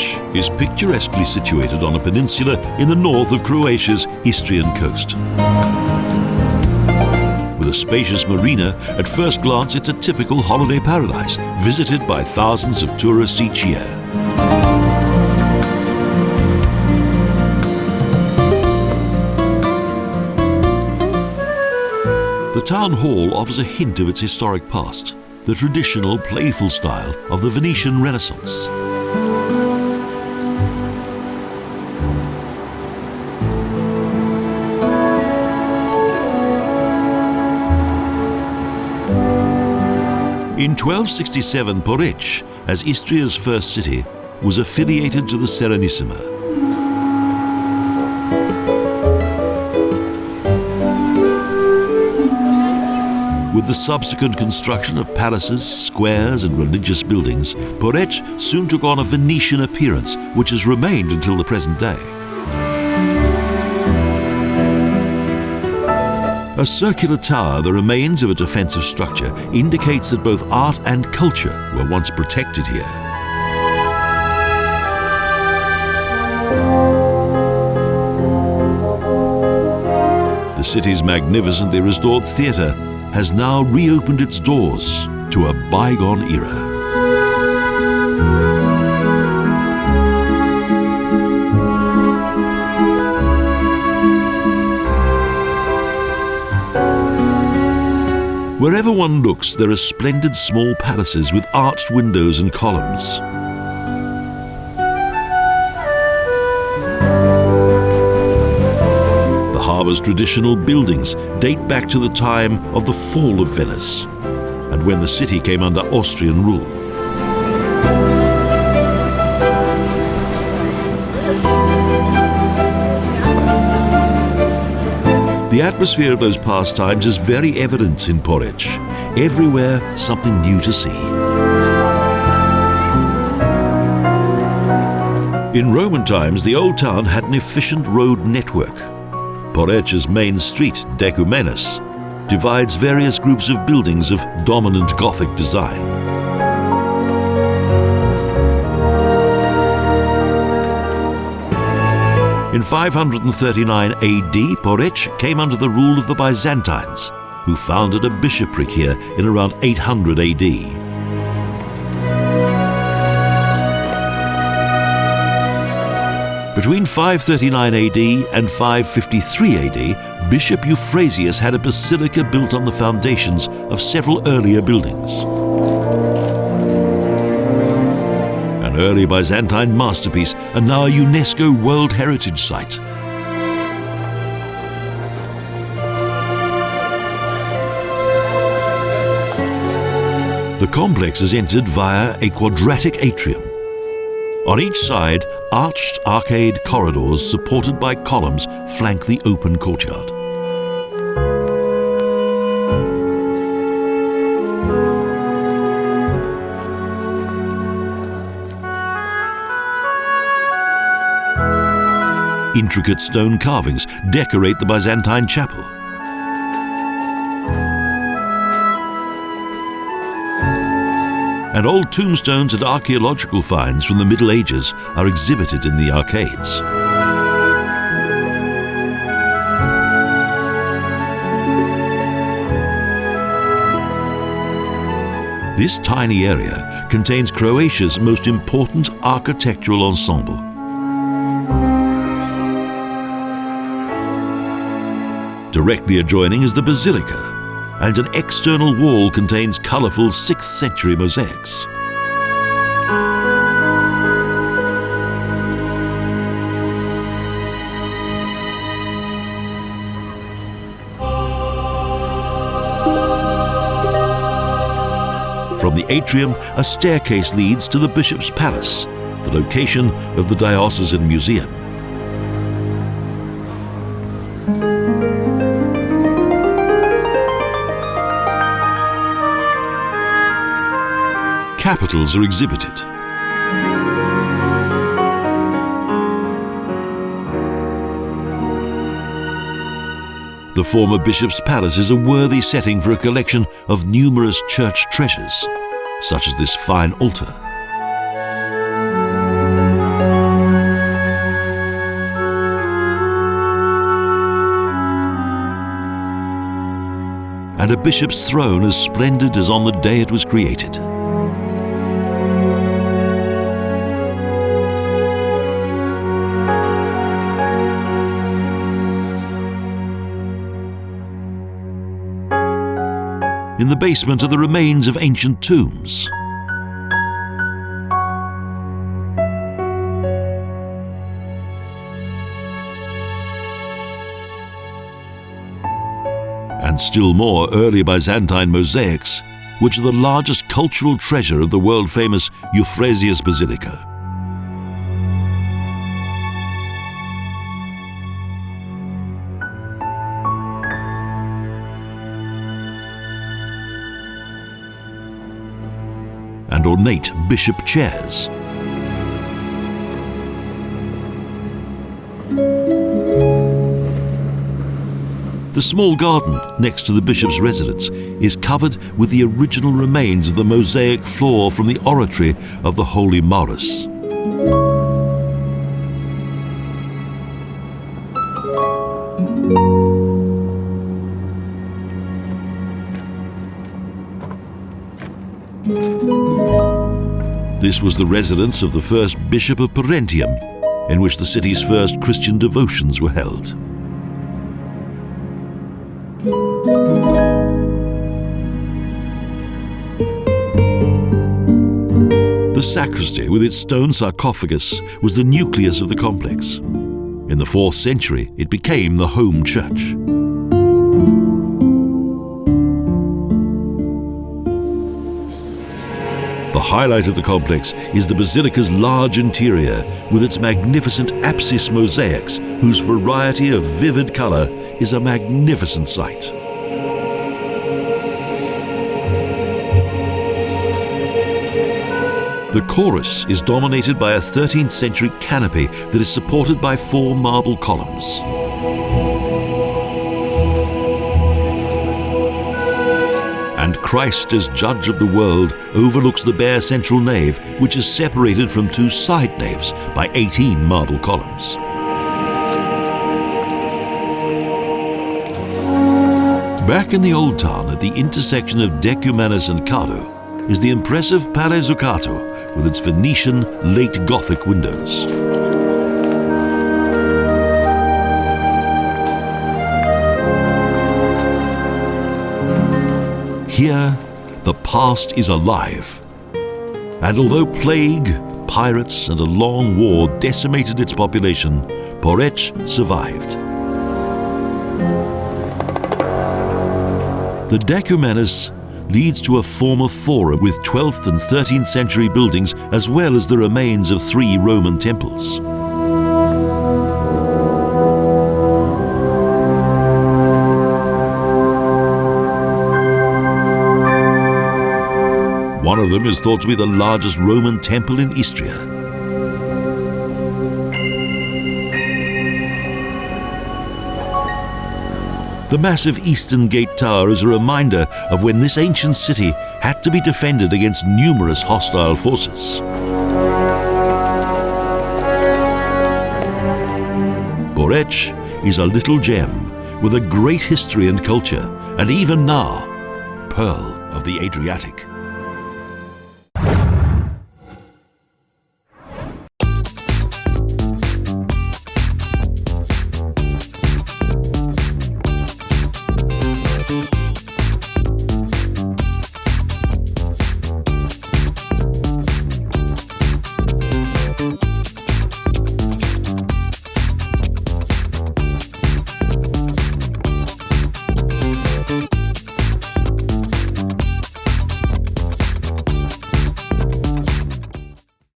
Porec is picturesquely situated on a peninsula in the north of Croatia's Istrian coast. With a spacious marina, at first glance it's a typical holiday paradise, visited by thousands of tourists each year. The town hall offers a hint of its historic past, the traditional playful style of the Venetian Renaissance. In 1267, Porec, as Istria's first city, was affiliated to the Serenissima. With the subsequent construction of palaces, squares and religious buildings, Porec soon took on a Venetian appearance, which has remained until the present day. A circular tower, the remains of a defensive structure, indicates that both art and culture were once protected here. The city's magnificently restored theatre has now reopened its doors to a bygone era. Wherever one looks, there are splendid small palaces with arched windows and columns. The harbour's traditional buildings date back to the time of the fall of Venice and when the city came under Austrian rule. The atmosphere of those past times is very evident in Porec. Everywhere, something new to see. In Roman times, the old town had an efficient road network. Porec's main street, Decumenus, divides various groups of buildings of dominant Gothic design. In 539 AD, Porec came under the rule of the Byzantines, who founded a bishopric here in around 800 AD. Between 539 AD and 553 AD, Bishop Euphrasius had a basilica built on the foundations of several earlier buildings. An early Byzantine masterpiece and now a UNESCO World Heritage Site. The complex is entered via a quadratic atrium. On each side, arched arcade corridors supported by columns flank the open courtyard. Intricate stone carvings decorate the Byzantine chapel. And old tombstones and archaeological finds from the Middle Ages are exhibited in the arcades. This tiny area contains Croatia's most important architectural ensemble. Directly adjoining is the Basilica, and an external wall contains colourful 6th century mosaics. From the atrium, a staircase leads to the Bishop's Palace, the location of the Diocesan Museum. Capitals are exhibited. The former Bishop's Palace is a worthy setting for a collection of numerous church treasures, such as this fine altar. and a bishop's throne as splendid as on the day it was created. In the basement are the remains of ancient tombs. And still more early Byzantine mosaics, which are the largest cultural treasure of the world-famous Euphrasia Basilica. And ornate bishop chairs. The small garden next to the bishop's residence is covered with the original remains of the mosaic floor from the oratory of the Holy Maurus. This was the residence of the first bishop of Parentium, in which the city's first Christian devotions were held. The sacristy, with its stone sarcophagus, was the nucleus of the complex. In the 4th century, it became the home church. The highlight of the complex is the basilica's large interior with its magnificent apsis mosaics, whose variety of vivid color is a magnificent sight. The chorus is dominated by a 13th century canopy that is supported by 4 marble columns. And Christ, as judge of the world, overlooks the bare central nave, which is separated from 2 side naves by 18 marble columns. Back in the Old Town, at the intersection of Decumanus and Cardo, is the impressive Pare Zuccato with its Venetian late Gothic windows. Here, the past is alive. And although plague, pirates, and a long war decimated its population, Porec survived. The Decumanus leads to a former forum with 12th and 13th century buildings, as well as the remains of 3 Roman temples. One of them is thought to be the largest Roman temple in Istria. The massive Eastern Gate Tower is a reminder of when this ancient city had to be defended against numerous hostile forces. Porec is a little gem with a great history and culture, and even now, pearl of the Adriatic.